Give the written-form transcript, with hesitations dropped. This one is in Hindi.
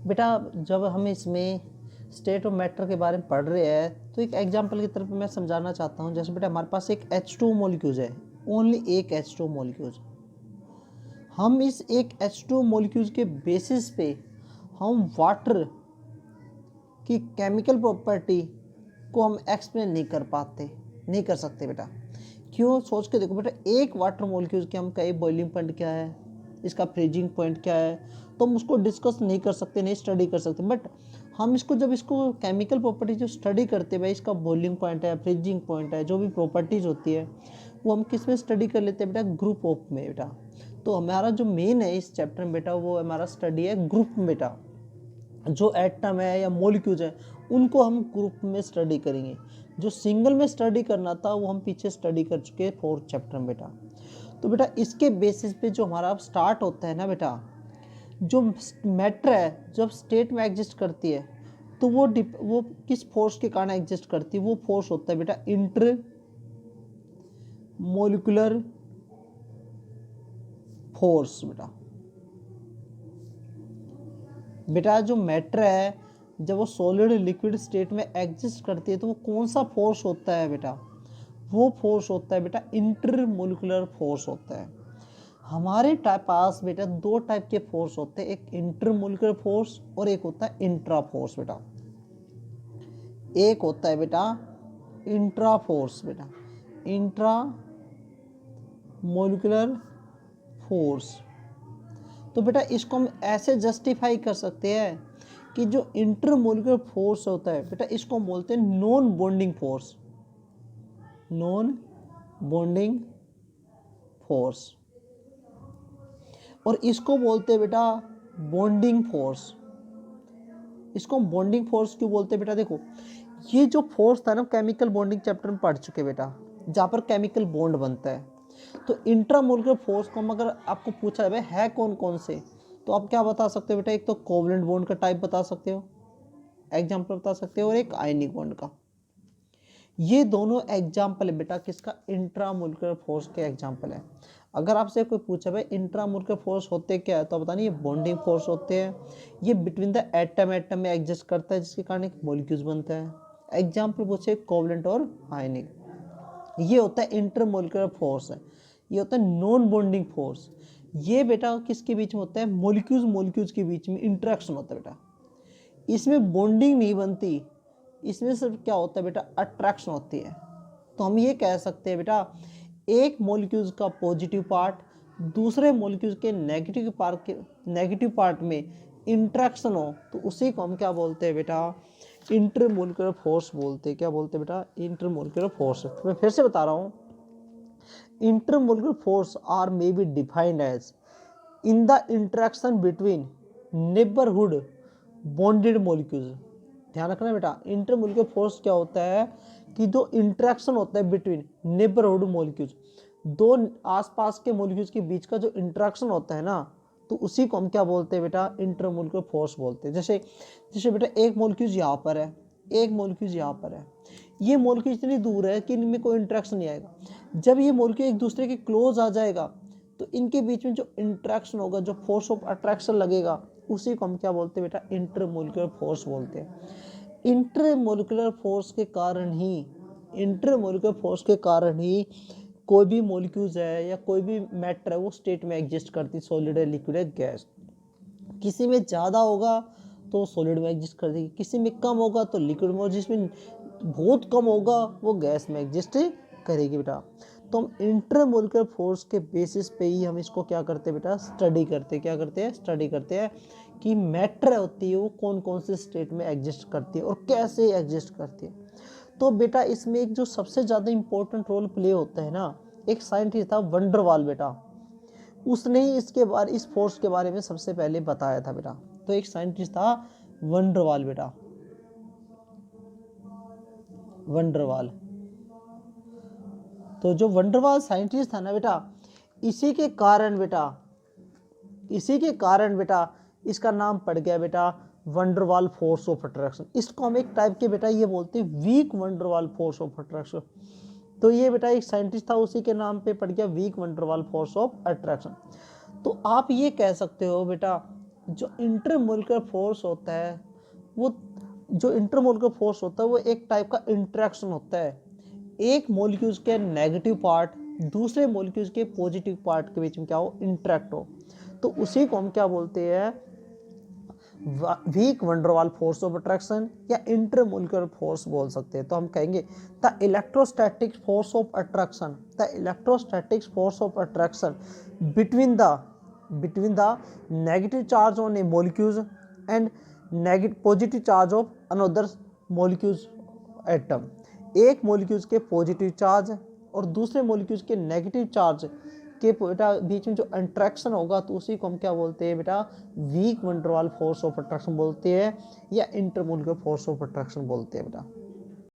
बेटा जब हम इसमें स्टेट ऑफ मैटर के बारे में पढ़ रहे हैं तो एक एग्जांपल की तरफ मैं समझाना चाहता हूँ। जैसे बेटा हमारे पास एक H2 मॉलिक्यूल है, ओनली एक H2 मॉलिक्यूल। हम इस एक H2 मॉलिक्यूल के बेसिस पे हम वाटर की केमिकल प्रॉपर्टी को हम एक्सप्लेन नहीं कर पाते, नहीं कर सकते बेटा। क्यों? सोच के देखो बेटा, एक वाटर मॉलिक्यूल के हम कहीं बॉइलिंग पॉइंट क्या है, इसका फ्रीजिंग पॉइंट क्या है, तो हम उसको डिस्कस नहीं कर सकते, नहीं स्टडी कर सकते। बट हम इसको जब इसको केमिकल प्रॉपर्टी जो स्टडी करते हैं भाई, इसका बॉइलिंग पॉइंट है, फ्रीजिंग पॉइंट है, जो भी प्रॉपर्टीज होती है वो हम किस में स्टडी कर लेते हैं बेटा? ग्रुप ऑफ में बेटा। तो हमारा जो मेन है इस चैप्टर में बेटा, वो हमारा स्टडी है ग्रुप में बेटा। जो एटम है या मॉलिक्यूल्स है उनको हम ग्रुप में स्टडी करेंगे। जो सिंगल में स्टडी करना था वो हम पीछे स्टडी कर चुके हैं 4th चैप्टर में बेटा। तो बेटा इसके बेसिस पे जो हमारा स्टार्ट होता है ना बेटा, जो मैटर है जब स्टेट में एग्जिस्ट करती है तो वो किस फोर्स के कारण एग्जिस्ट करती है? वो फोर्स होता है बेटा इंटर मोलिकुलर फोर्स बेटा। बेटा जो मैटर है जब वो सॉलिड लिक्विड स्टेट में एग्जिस्ट करती है तो वो कौन सा फोर्स होता है बेटा? वो फोर्स होता है बेटा इंटरमोलिकुलर फोर्स होता है। हमारे पास बेटा दो टाइप के फोर्स होते हैं, एक इंटरमोलिकुलर फोर्स और एक होता है इंट्रा फोर्स बेटा। एक होता है बेटा इंट्रा फोर्स बेटा, इंट्रा मोलिकुलर फोर्स। तो बेटा इसको हम ऐसे जस्टिफाई कर सकते हैं कि जो इंटरमोलिकुलर फोर्स होता है बेटा, इसको हम बोलते हैं non bonding force, non bonding force. और इसको बोलते हैं बेटा बॉन्डिंग फोर्स। इसको हम बॉन्डिंग फोर्स क्यों बोलते हैं बेटा? देखो ये जो फोर्स था ना, केमिकल बॉन्डिंग चैप्टर में पढ़ चुके बेटा, जहाँ पर केमिकल बॉन्ड बनता है। तो इंट्रामोलिकुलर फोर्स को हम अगर आपको पूछा जाए है कौन कौन से, तो आप क्या बता सकते हो बेटा? एक तो कोवलेंट बॉन्ड का टाइप बता सकते हो, एग्जाम्पल बता सकते हो, और एक आयनिक बॉन्ड का। ये दोनों एग्जाम्पल है बेटा किसका? इंट्रामोलिकुलर फोर्स के एग्जाम्पल है। अगर आपसे कोई पूछा भाई इंट्रामोलिकुलर फोर्स होते क्या है, तो बताना ये बॉन्डिंग फोर्स होते हैं। ये बिटवीन द एटम में एग्जिस्ट करता है जिसके कारण एक मॉलिक्यूल्स बनता है। एग्जाम्पल पूछे कोवलेंट और आयनिक। ये होता है इंटरमोलिकुलर फोर्स है। ये होता है नॉन बॉन्डिंग फोर्स। ये बेटा किसके बीच में होता है? मॉलिक्यूल्स के बीच में इंटरेक्शन होता है बेटा। इसमें बॉन्डिंग नहीं बनती, इसमें सिर्फ क्या होता है बेटा? अट्रैक्शन होती है। तो हम ये कह सकते हैं बेटा एक मॉलिक्यूल्स का पॉजिटिव पार्ट दूसरे मॉलिक्यूल्स के नेगेटिव पार्ट में इंटरेक्शन हो तो उसी को हम क्या बोलते हैं बेटा? इंटरमोलिकुलर फोर्स बोलते हैं। क्या बोलते हैं बेटा? Intermolecular force. तो मैं फिर से बता रहा हूँ, intermolecular force are may be defined as in the interaction between neighbourhood bonded molecules. ध्यान रखना बेटा, इंटरमोलिकुलर फोर्स क्या होता है कि जो इंटरेक्शन होता है बिटवीन नेबरहुड मॉलिक्यूल्स, दो आसपास के मॉलिक्यूल्स के बीच का जो इंटरेक्शन होता है ना, तो उसी को हम क्या बोलते हैं बेटा? इंटरमोलिकुलर फोर्स बोलते हैं। जैसे जैसे बेटा एक मॉलिक्यूल यहाँ पर है, एक मॉलिक्यूल यहाँ पर है, ये मॉलिक्यूल इतनी दूर है कि इनमें कोई इंटरेक्शन नहीं आएगा। जब ये मॉलिक्यूल एक दूसरे के क्लोज आ जाएगा तो इनके बीच में जो इंटरेक्शन होगा, जो फोर्स ऑफ अट्रैक्शन लगेगा, उसी को हम क्या बोलते हैं बेटा? इंटरमोलिकुलर फोर्स बोलते हैं। इंटरमोलिकुलर फोर्स के कारण ही इंटरमोलिकुलर फोर्स के कारण ही कोई भी मॉलिक्यूल्स है या कोई भी मैटर है वो स्टेट में एग्जिस्ट करती, सॉलिड है, लिक्विड है, गैस। किसी में ज़्यादा होगा तो सॉलिड में एग्जिस्ट कर देगी, किसी में कम होगा तो लिक्विड में, और जिसमें बहुत कम होगा वो गैस में एग्जिस्ट करेगी बेटा। तो हम इंटरमोलिकुलर फोर्स के बेसिस पे ही हम इसको क्या करते हैं बेटा? स्टडी करते हैं। क्या करते हैं? स्टडी करते हैं कि मैटर होती है वो कौन कौन से स्टेट में एग्जिस्ट करती है और कैसे एग्जिस्ट करती है। तो बेटा इसमें एक जो सबसे ज़्यादा इंपॉर्टेंट रोल प्ले होता है ना, एक साइंटिस्ट था वंडरवाल बेटा, उसने ही इस फोर्स के बारे में सबसे पहले बताया था बेटा। तो एक साइंटिस्ट था वंडरवाल बेटा, वंडरवाल। तो जो वंडरवाल साइंटिस्ट था ना बेटा, इसी के कारण बेटा इसका नाम पड़ गया बेटा वंडरवाल फोर्स ऑफ अट्रैक्शन। इसको हम एक टाइप के बेटा ये बोलते हैं weak van der Waals force of attraction. तो ये बेटा एक साइंटिस्ट था, उसी के नाम पे पड़ गया weak van der Waals force of attraction. तो आप ये कह सकते हो बेटा जो इंटरमोलिकुलर फोर्स होता है वो जो इंटरमोलिकुलर फोर्स होता है वो एक टाइप का इंटरेक्शन होता है, एक मॉलिक्यूल्स के नेगेटिव पार्ट दूसरे मॉलिक्यूल्स के पॉजिटिव पार्ट के बीच में क्या हो, इंटरेक्ट हो, तो उसी को हम क्या बोलते हैं, weak van der Waals force of attraction या इंटरमोलिकुलर फोर्स बोल सकते हैं। तो हम कहेंगे the electrostatic force of attraction, the electrostatic force of attraction between the negative charge on a molecules and positive charge of another molecules atom, एक मॉलिक्यूल्स के पॉजिटिव चार्ज और दूसरे मॉलिक्यूल्स के नेगेटिव चार्ज के बेटा बीच में जो इंट्रैक्शन होगा तो उसी को हम क्या बोलते हैं बेटा, weak van der Waals force of attraction बोलते हैं या इंटरमोलिकुलर फोर्स ऑफ अट्रैक्शन बोलते हैं बेटा।